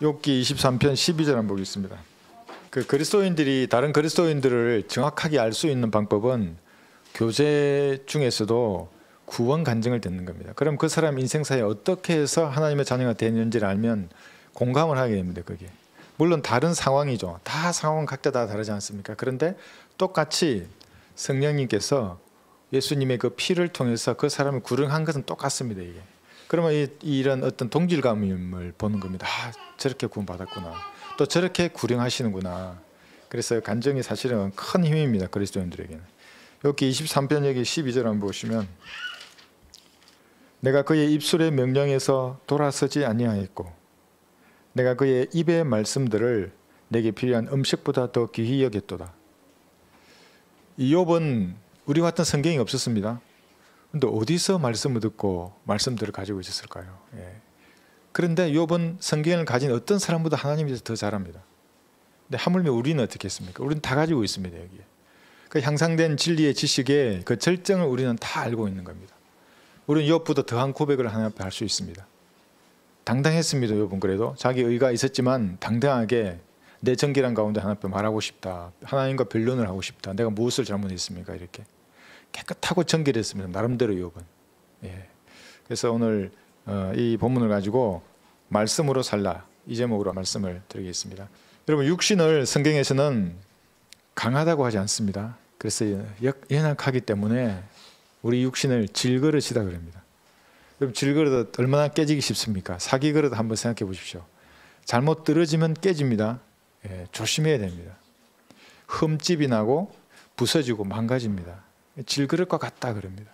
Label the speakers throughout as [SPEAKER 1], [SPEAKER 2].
[SPEAKER 1] 욥기 23편 12절 한번 보겠습니다. 그 그리스도인들이 다른 그리스도인들을 정확하게 알 수 있는 방법은 교제 중에서도 구원 간증을 듣는 겁니다. 그럼 그 사람 인생사에 어떻게 해서 하나님의 자녀가 되는지를 알면 공감을 하게 됩니다. 그게 물론 다른 상황이죠. 다 상황은 각자 다 다르지 않습니까? 그런데 똑같이 성령님께서 예수님의 그 피를 통해서 그 사람을 구원한 것은 똑같습니다. 이게 그러면 이런 어떤 동질감을 보는 겁니다. 아, 저렇게 구원받았구나. 또 저렇게 구령하시는구나. 그래서 간증이 사실은 큰 힘입니다. 그리스도인들에게는. 여기 23편 여기 12절 한번 보시면 내가 그의 입술의 명령에서 돌아서지 아니하였고 내가 그의 입의 말씀들을 내게 필요한 음식보다 더 귀히 여겼도다. 이 욥은 우리 같은 성경이 없었습니다. 근데 어디서 말씀을 듣고 말씀들을 가지고 있었을까요? 그런데 욥은 성경을 가진 어떤 사람보다 하나님에 대해서 더 잘합니다. 근데 하물며 우리는 어떻게 했습니까? 우리는 다 가지고 있습니다. 여기에 그 향상된 진리의 지식의 그 절정을 우리는 다 알고 있는 겁니다. 우리는 욥보다 더한 고백을 하나님 앞에 할 수 있습니다. 당당했습니다. 욥은 그래도 자기 의가 있었지만 당당하게 내 정결한 가운데 하나님 앞에 말하고 싶다. 하나님과 변론을 하고 싶다. 내가 무엇을 잘못했습니까? 이렇게 깨끗하고 정결했습니다. 나름대로 욥은. 그래서 오늘 이 본문을 가지고 말씀으로 살라 이 제목으로 말씀을 드리겠습니다. 여러분 육신을 성경에서는 강하다고 하지 않습니다. 그래서 연약하기 때문에 우리 육신을 질그릇이다 그럽니다. 여러분 질그릇 얼마나 깨지기 쉽습니까? 사기 그릇 한번 생각해 보십시오. 잘못 떨어지면 깨집니다. 조심해야 됩니다. 흠집이 나고 부서지고 망가집니다. 질그릇과 같다 그럽니다.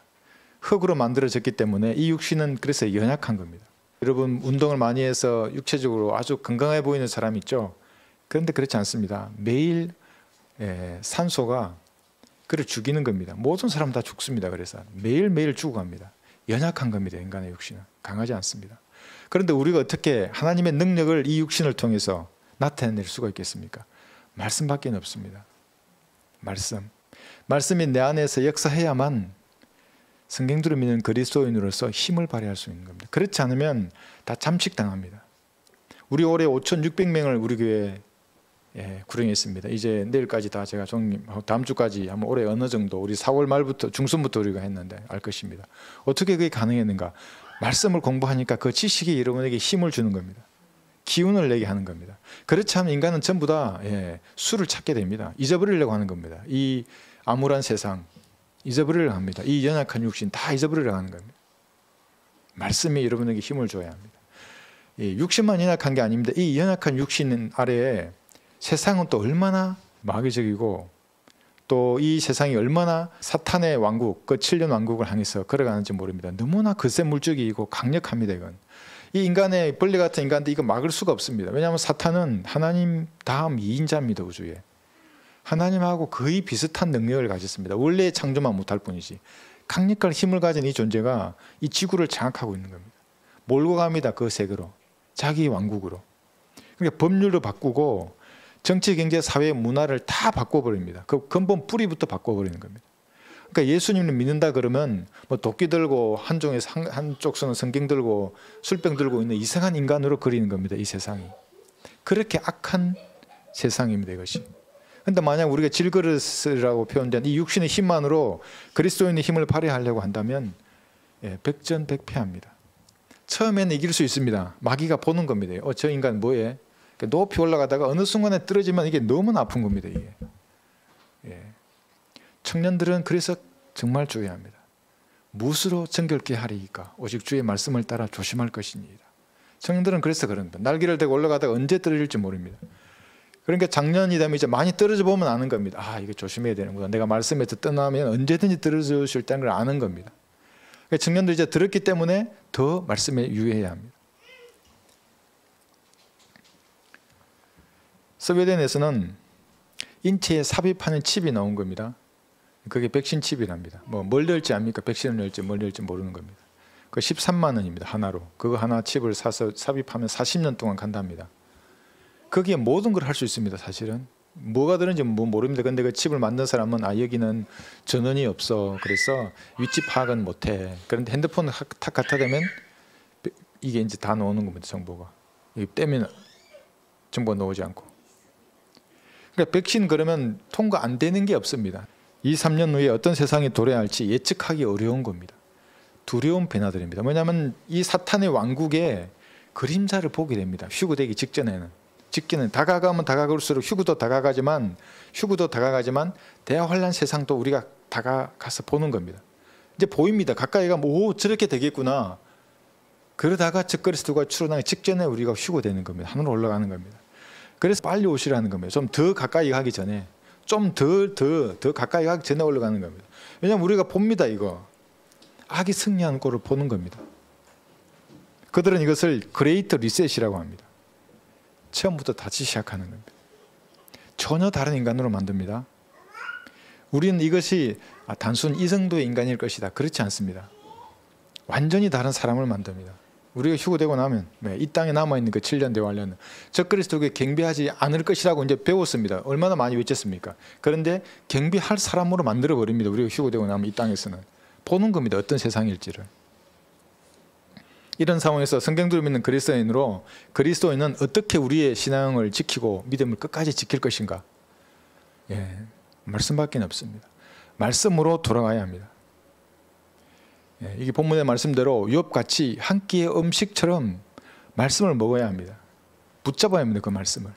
[SPEAKER 1] 흙으로 만들어졌기 때문에 이 육신은 그래서 연약한 겁니다. 여러분 운동을 많이 해서 육체적으로 아주 건강해 보이는 사람 있죠? 그런데 그렇지 않습니다. 매일 산소가 그를 죽이는 겁니다. 모든 사람 다 죽습니다. 그래서 매일매일 죽어갑니다. 연약한 겁니다. 인간의 육신은 강하지 않습니다. 그런데 우리가 어떻게 하나님의 능력을 이 육신을 통해서 나타낼 수가 있겠습니까? 말씀밖에 없습니다. 말씀이 내 안에서 역사해야만 성경들을 믿는 그리스도인으로서 힘을 발휘할 수 있는 겁니다. 그렇지 않으면 다 잠식당합니다. 우리 올해 5,600명을 우리 교회에 구령했습니다. 이제 내일까지 다 제가 다음 주까지 한번 올해 어느 정도 우리 4월 말부터 중순부터 우리가 했는데 알 것입니다. 어떻게 그게 가능했는가? 말씀을 공부하니까 그 지식이 여러분에게 힘을 주는 겁니다. 기운을 내게 하는 겁니다. 그렇지 않으면 인간은 전부 다 수를 찾게 됩니다. 잊어버리려고 하는 겁니다. 이 암울한 세상 잊어버리려고 합니다. 이 연약한 육신 다 잊어버리려고 하는 겁니다. 말씀이 여러분에게 힘을 줘야 합니다. 육신만 연약한 게 아닙니다. 이 연약한 육신 아래에 세상은 또 얼마나 마귀적이고 또 이 세상이 얼마나 사탄의 왕국, 그 7년 왕국을 향해서 걸어가는지 모릅니다. 너무나 거센 물적이고 강력합니다. 이건 이 인간의 벌레 같은 인간도 이거 막을 수가 없습니다. 왜냐하면 사탄은 하나님 다음 2인자입니다. 우주에 하나님하고 거의 비슷한 능력을 가졌습니다. 원래 창조만 못할 뿐이지 강력한 힘을 가진 이 존재가 이 지구를 장악하고 있는 겁니다. 몰고 갑니다. 그 세계로 자기 왕국으로. 그러니까 법률도 바꾸고 정치, 경제, 사회, 문화를 다 바꿔버립니다. 그 근본 뿌리부터 바꿔버리는 겁니다. 그러니까 예수님을 믿는다 그러면 뭐 도끼 들고 한쪽 손은 성경 들고 술병 들고 있는 이상한 인간으로 그리는 겁니다. 이 세상이. 그렇게 악한 세상입니다. 이것이. 그런데 만약 우리가 질그릇이라고 표현된 이 육신의 힘만으로 그리스도인의 힘을 발휘하려고 한다면 백전백패합니다. 처음에는 이길 수 있습니다. 마귀가 보는 겁니다. 저 인간 뭐해? 높이 올라가다가 어느 순간에 떨어지면 이게 너무나 아픈 겁니다. 이게. 청년들은 그래서 정말 주의해야 합니다. 무엇으로 정결케 하리이까? 오직 주의 말씀을 따라 조심할 것이니이다. 청년들은 그래서 그럽니다. 날개를 대고 올라가다가 언제 떨어질지 모릅니다. 그러니까 작년이 되면 이제 많이 떨어져 보면 아는 겁니다. 아, 이거 조심해야 되는구나. 내가 말씀에서 떠나면 언제든지 떨어질 수 있다는 걸 아는 겁니다. 그러니까 청년들이 이제 들었기 때문에 더 말씀에 유의해야 합니다. 스웨덴에서는 인체에 삽입하는 칩이 나온 겁니다. 그게 백신 칩이랍니다. 뭘 넣을지 압니까? 백신을 넣을지 뭘 넣을지 모르는 겁니다. 그 13만 원입니다. 하나로. 그거 하나 칩을 사서 삽입하면 40년 동안 간답니다. 거기에 모든 걸 할 수 있습니다. 사실은. 뭐가 들은지 모릅니다. 근데 그 칩을 만든 사람은 여기는 전원이 없어. 그래서 위치 파악은 못해. 그런데 핸드폰을 탁 갖다 대면 이게 이제 다 나오는 겁니다. 정보가. 떼면 정보가 나오지 않고. 그러니까 백신 그러면 통과 안 되는 게 없습니다. 2, 3년 후에 어떤 세상이 도래할지 예측하기 어려운 겁니다. 두려운 변화들입니다. 왜냐하면 이 사탄의 왕국의 그림자를 보게 됩니다. 휴거되기 직전에는 다가가면 다가갈수록 휴거도 다가가지만 대환란 세상도 우리가 다가가서 보는 겁니다. 이제 보입니다. 가까이 가면 오 저렇게 되겠구나. 그러다가 적그리스도 누가 출현하기 직전에 우리가 휴거되는 겁니다. 하늘로 올라가는 겁니다. 그래서 빨리 오시라는 겁니다. 좀 더 가까이 가기 전에 좀 더 가까이 가기 전에 올라가는 겁니다. 왜냐하면 우리가 봅니다. 이거 악이 승리하는 꼴을 보는 겁니다. 그들은 이것을 그레이트 리셋이라고 합니다. 처음부터 다시 시작하는 겁니다. 전혀 다른 인간으로 만듭니다. 우리는 이것이 단순 이 정도의 인간일 것이다. 그렇지 않습니다. 완전히 다른 사람을 만듭니다. 우리가 휴거되고 나면 이 땅에 남아있는 그 7년 대환란은 적그리스도에게 경배하지 않을 것이라고 이제 배웠습니다. 얼마나 많이 외쳤습니까? 그런데 경배할 사람으로 만들어버립니다. 우리가 휴거되고 나면 이 땅에서는 보는 겁니다. 어떤 세상일지를. 이런 상황에서 성경대로 믿는 그리스도인으로 그리스도인은 어떻게 우리의 신앙을 지키고 믿음을 끝까지 지킬 것인가? 말씀밖에 없습니다. 말씀으로 돌아가야 합니다. 이게 본문의 말씀대로 욥같이 한 끼의 음식처럼 말씀을 먹어야 합니다. 붙잡아야 합니다. 그 말씀을.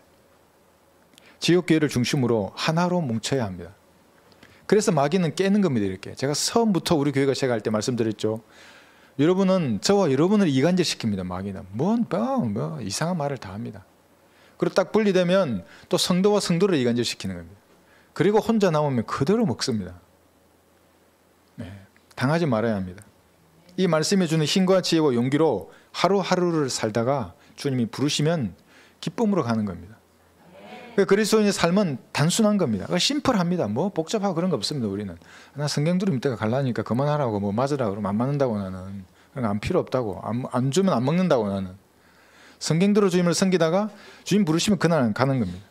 [SPEAKER 1] 지역교회를 중심으로 하나로 뭉쳐야 합니다. 그래서 마귀는 깨는 겁니다. 이렇게 제가 처음부터 우리 교회가 시작할 때 말씀드렸죠. 여러분은 저와 여러분을 이간질시킵니다. 마귀는 뭐 이상한 말을 다 합니다. 그리고 딱 분리되면 또 성도와 성도를 이간질시키는 겁니다. 그리고 혼자 남으면 그대로 먹습니다. 당하지 말아야 합니다. 이 말씀이 주는 힘과 지혜와 용기로 하루하루를 살다가 주님이 부르시면 기쁨으로 가는 겁니다. 그리스도인의 삶은 단순한 겁니다. 심플합니다. 뭐 복잡하고 그런 거 없습니다. 우리는 나 성경 들으면 이따가 갈라니까 그만하라고 뭐 맞으라고 그러면 안 맞는다고 나는 그런 거 안 필요 없다고 안 주면 안 먹는다고 나는 성경대로 주님을 섬기다가 주님 부르시면 그날 가는 겁니다.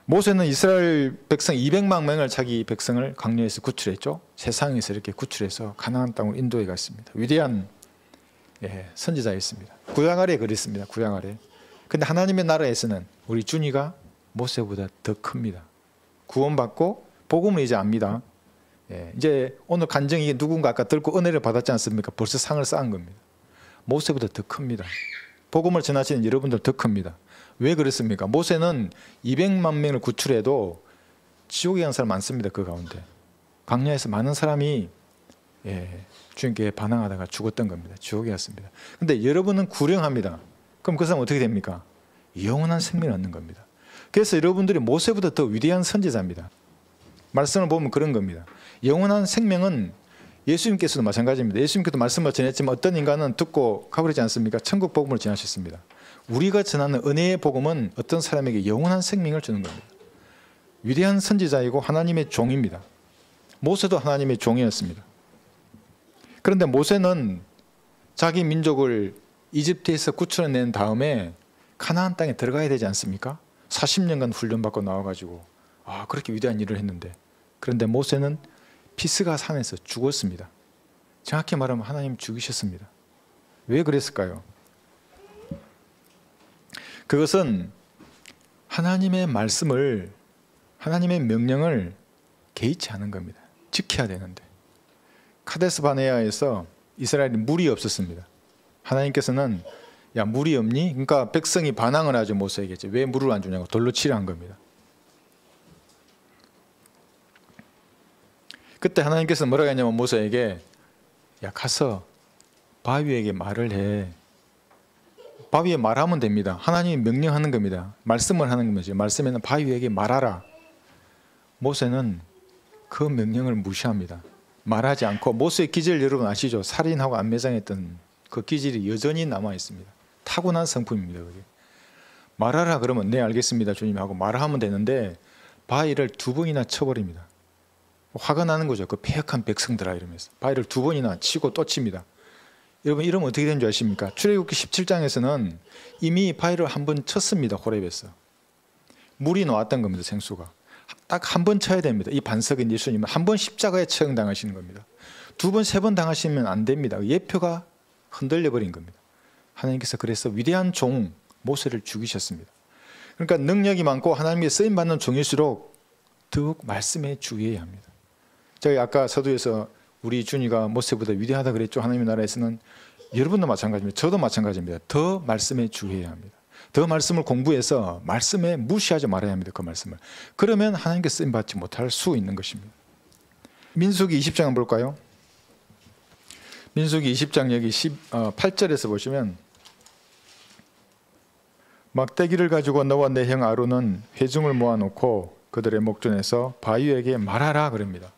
[SPEAKER 1] 모세는 이스라엘 백성 200만 명을 자기 백성을 광야에서 구출했죠. 세상에서 이렇게 구출해서 가나안 땅으로 인도해 갔습니다. 위대한 선지자였습니다. 구약 아래 그랬습니다. 구약 아래. 근데 하나님의 나라에서는 우리 준이가 모세보다 더 큽니다. 구원받고 복음을 이제 압니다. 이제 오늘 간증이 누군가 아까 들고 은혜를 받았지 않습니까? 벌써 상을 쌓은 겁니다. 모세보다 더 큽니다. 복음을 전하시는 여러분들 더 큽니다. 왜 그렇습니까? 모세는 200만 명을 구출해도 지옥에 간 사람 많습니다. 그 가운데 광야에서 많은 사람이 주님께 반항하다가 죽었던 겁니다. 지옥에 갔습니다. 근데 여러분은 구령합니다. 그럼 그 사람 어떻게 됩니까? 영원한 생명을 얻는 겁니다. 그래서 여러분들이 모세보다 더 위대한 선지자입니다. 말씀을 보면 그런 겁니다. 영원한 생명은 예수님께서도 마찬가지입니다. 예수님께서 말씀을 전했지만 어떤 인간은 듣고 가버리지 않습니까? 천국 복음을 전하셨습니다. 우리가 전하는 은혜의 복음은 어떤 사람에게 영원한 생명을 주는 겁니다. 위대한 선지자이고 하나님의 종입니다. 모세도 하나님의 종이었습니다. 그런데 모세는 자기 민족을 이집트에서 구출해낸 다음에 가나안 땅에 들어가야 되지 않습니까? 40년간 훈련받고 나와가지고 그렇게 위대한 일을 했는데, 그런데 모세는 피스가 산에서 죽었습니다. 정확히 말하면 하나님 죽이셨습니다. 왜 그랬을까요? 그것은 하나님의 말씀을, 하나님의 명령을 개의치 않은 겁니다. 지켜야 되는데. 카데스 바네아에서 이스라엘이 물이 없었습니다. 하나님께서는 야 물이 없니? 그러니까 백성이 반항을 하죠. 모세에게. 왜 물을 안 주냐고 돌로 치려 한 겁니다. 그때 하나님께서 뭐라고 했냐면 모세에게 야 가서 바위에게 말을 해. 바위에 말하면 됩니다. 하나님이 명령하는 겁니다. 말씀을 하는 거죠. 말씀에는 바위에게 말하라. 모세는 그 명령을 무시합니다. 말하지 않고, 모세의 기질 여러분 아시죠? 살인하고 안매장했던 그 기질이 여전히 남아 있습니다. 타고난 성품입니다. 그게. 말하라 그러면 네 알겠습니다 주님 하고 말하면 되는데 바위를 2번이나 쳐버립니다. 화가 나는 거죠. 그 패역한 백성들아 이러면서 바위를 2번이나 치고 또 칩니다. 여러분 이러면 어떻게 되는 줄 아십니까? 출애굽기 17장에서는 이미 바위를 한 번 쳤습니다. 호렙에서 물이 나왔던 겁니다. 생수가 딱 한 번 쳐야 됩니다. 이 반석인 예수님은 한 번 십자가에 처형당하시는 겁니다. 2번, 3번 당하시면 안 됩니다. 예표가 흔들려 버린 겁니다. 하나님께서 그래서 위대한 종 모세를 죽이셨습니다. 그러니까 능력이 많고 하나님께 쓰임받는 종일수록 더욱 말씀에 주의해야 합니다. 제가 아까 서두에서 우리 준이가 모세보다 위대하다 그랬죠. 하나님의 나라에서는 여러분도 마찬가지입니다. 저도 마찬가지입니다. 더 말씀에 주의해야 합니다. 더 말씀을 공부해서 말씀에 무시하지 말아야 합니다. 그 말씀을. 그러면 하나님께 쓰임받지 못할 수 있는 것입니다. 민수기 20장 한번 볼까요? 민수기 20장 여기 8절에서 보시면 막대기를 가지고 너와 내 형 아론은 회중을 모아놓고 그들의 목전에서 바위에게 말하라 그럽니다.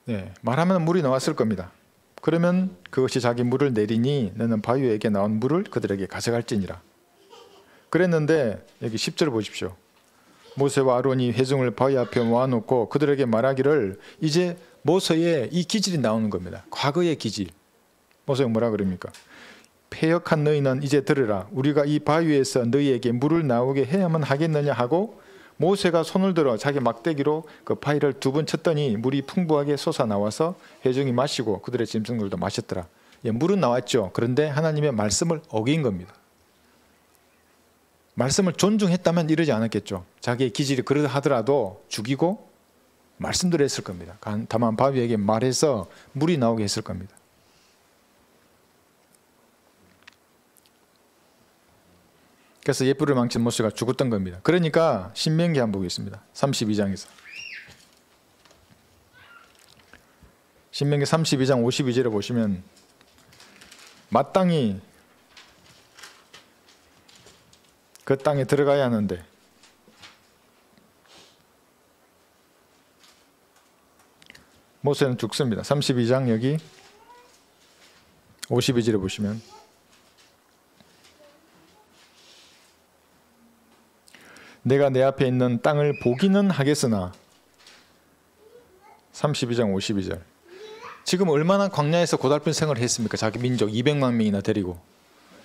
[SPEAKER 1] 네, 말하면 물이 나왔을 겁니다. 그러면 그것이 자기 물을 내리니 너는 바위에게 나온 물을 그들에게 가져갈지니라. 그랬는데 여기 10절 보십시오. 모세와 아론이 회중을 바위 앞에 모아놓고 그들에게 말하기를, 이제 모세의 이 기질이 나오는 겁니다. 과거의 기질. 모세가 뭐라 그럽니까? 패역한 너희는 이제 들으라. 우리가 이 바위에서 너희에게 물을 나오게 해야만 하겠느냐 하고 모세가 손을 들어 자기 막대기로 그 바위를 2번 쳤더니 물이 풍부하게 솟아나와서 회중이 마시고 그들의 짐승들도 마셨더라. 예, 물은 나왔죠. 그런데 하나님의 말씀을 어긴 겁니다. 말씀을 존중했다면 이러지 않았겠죠. 자기의 기질이 그러하더라도 죽이고 말씀대로 했을 겁니다. 다만 바위에게 말해서 물이 나오게 했을 겁니다. 그래서 옛불을 망친 모세가 죽었던 겁니다. 그러니까 신명기 한번 보겠습니다. 32장에서. 신명기 32장 52절에 보시면 마땅히 그 땅에 들어가야 하는데 모세는 죽습니다. 32장 여기 52절에 보시면 내가 내 앞에 있는 땅을 보기는 하겠으나 32장 52절 지금 얼마나 광야에서 고달픈 생활을 했습니까? 자기 민족 200만 명이나 데리고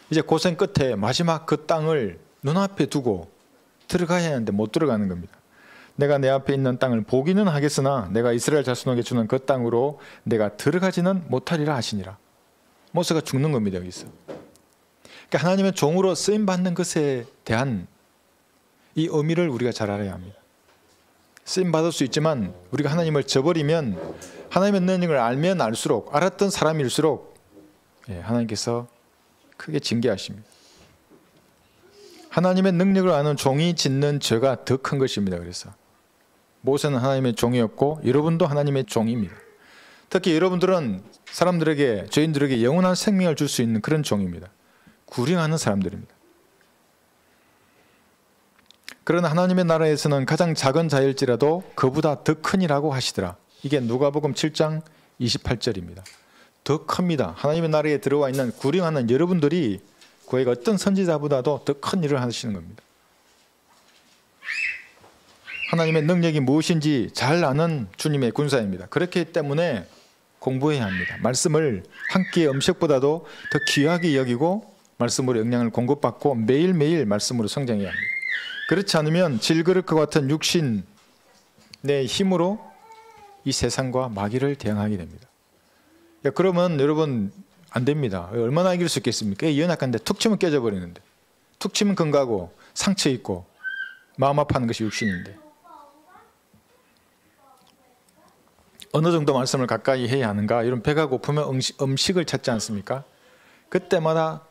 [SPEAKER 1] 이제 고생 끝에 마지막 그 땅을 눈앞에 두고 들어가야 하는데 못 들어가는 겁니다. 내가 내 앞에 있는 땅을 보기는 하겠으나 내가 이스라엘 자손에게 주는 그 땅으로 내가 들어가지는 못하리라 하시니라. 모세가 죽는 겁니다. 여기서. 그러니까 하나님의 종으로 쓰임받는 것에 대한 이 의미를 우리가 잘 알아야 합니다. 쓰임받을 수 있지만 우리가 하나님을 저버리면 하나님의 능력을 알면 알수록 알았던 사람일수록 하나님께서 크게 징계하십니다. 하나님의 능력을 아는 종이 짓는 죄가 더 큰 것입니다. 그래서 모세는 하나님의 종이었고 여러분도 하나님의 종입니다. 특히 여러분들은 사람들에게 죄인들에게 영원한 생명을 줄 수 있는 그런 종입니다. 구령하는 사람들입니다. 그러나 하나님의 나라에서는 가장 작은 자일지라도 그보다 더 크니라고 하시더라. 이게 누가복음 7장 28절입니다. 더 큽니다. 하나님의 나라에 들어와 있는 구령하는 여러분들이 그에게 어떤 선지자보다도 더 큰 일을 하시는 겁니다. 하나님의 능력이 무엇인지 잘 아는 주님의 군사입니다. 그렇기 때문에 공부해야 합니다. 말씀을 한 끼의 음식보다도 더 귀하게 여기고 말씀으로 영양을 공급받고 매일매일 말씀으로 성장해야 합니다. 그렇지 않으면 질그릇과 같은 육신의 힘으로 이 세상과 마귀를 대항하게 됩니다. 그러면 여러분 안 됩니다. 얼마나 이길 수 있겠습니까? 연약한데 툭 치면 깨져버리는데 툭 치면 금가고 상처 있고 마음 아파하는 것이 육신인데 어느 정도 말씀을 가까이 해야 하는가? 이런 배가 고프면 음식을 찾지 않습니까? 그때마다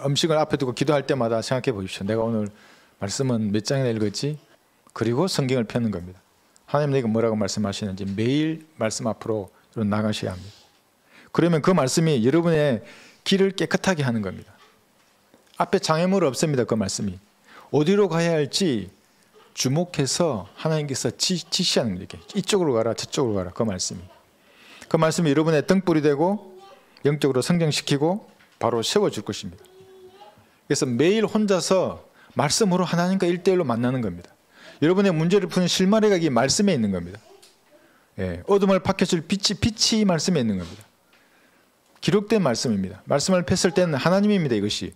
[SPEAKER 1] 음식을 앞에 두고 기도할 때마다 생각해 보십시오. 내가 오늘 말씀은 몇 장이나 읽었지? 그리고 성경을 펴는 겁니다. 하나님 내가 뭐라고 말씀하시는지 매일 말씀 앞으로 나가셔야 합니다. 그러면 그 말씀이 여러분의 길을 깨끗하게 하는 겁니다. 앞에 장애물 없습니다. 그 말씀이. 어디로 가야 할지 주목해서 하나님께서 지시하는 겁니다. 이쪽으로 가라 저쪽으로 가라. 그 말씀이. 그 말씀이 여러분의 등불이 되고 영적으로 성장시키고 바로 세워줄 것입니다. 그래서 매일 혼자서 말씀으로 하나님과 1대1로 만나는 겁니다. 여러분의 문제를 푸는 실마리가 이 말씀에 있는 겁니다. 어둠을 밝혀줄 빛이 말씀에 있는 겁니다. 기록된 말씀입니다. 말씀을 폈을 때는 하나님입니다. 이것이.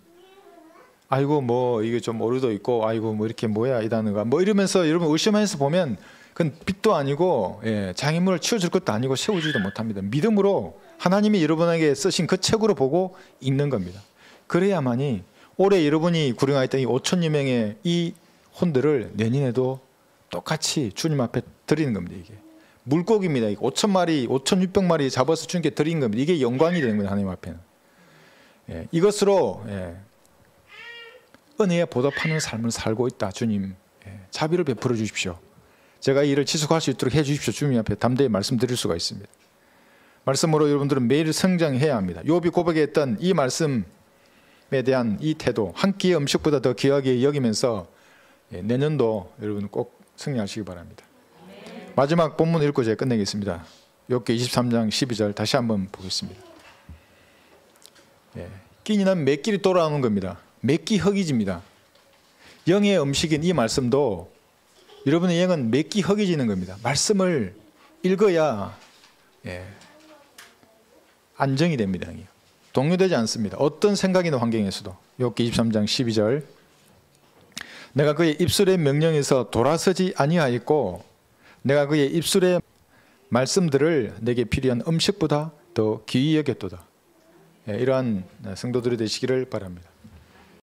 [SPEAKER 1] 아이고 뭐 이게 좀 오류도 있고 아이고 뭐 이렇게 뭐야 이 단어가 뭐 이러면서 여러분 의심해서 보면 그건 빛도 아니고 장애물을 치워줄 것도 아니고 세워주지도 못합니다. 믿음으로 하나님이 여러분에게 쓰신 그 책으로 보고 읽는 겁니다. 그래야만이 올해 여러분이 구령하였던 이 5천여 명의 이 혼들을 내년에도 똑같이 주님 앞에 드리는 겁니다. 이게 물고기입니다. 5천 마리, 5,600마리 잡아서 주님께 드리는 겁니다. 이게 영광이 되는 거예요. 하나님 앞에는. 예, 이것으로 은혜에 보답하는 삶을 살고 있다. 주님, 자비를 베풀어 주십시오. 제가 이 일을 지속할 수 있도록 해 주십시오. 주님 앞에 담대히 말씀드릴 수가 있습니다. 말씀으로 여러분들은 매일 성장해야 합니다. 욥이 고백했던 이 말씀에 대한 이 태도, 한 끼의 음식보다 더 귀하게 여기면서 내년도 여러분 꼭 승리하시기 바랍니다. 마지막 본문 읽고 제가 끝내겠습니다. 욥기 23장 12절 다시 한번 보겠습니다. 끼니는 몇 끼리 돌아오는 겁니다. 몇 끼 허기집니다. 영의 음식인 이 말씀도 여러분의 영은 몇 끼 허기지는 겁니다. 말씀을 읽어야 안정이 됩니다. 동요되지 않습니다. 어떤 생각이나 환경에서도. 욥기 23장 12절 내가 그의 입술의 명령에서 돌아서지 아니하였고 내가 그의 입술의 말씀들을 내게 필요한 음식보다 더 귀히 여겼도다. 이러한 성도들이 되시기를 바랍니다.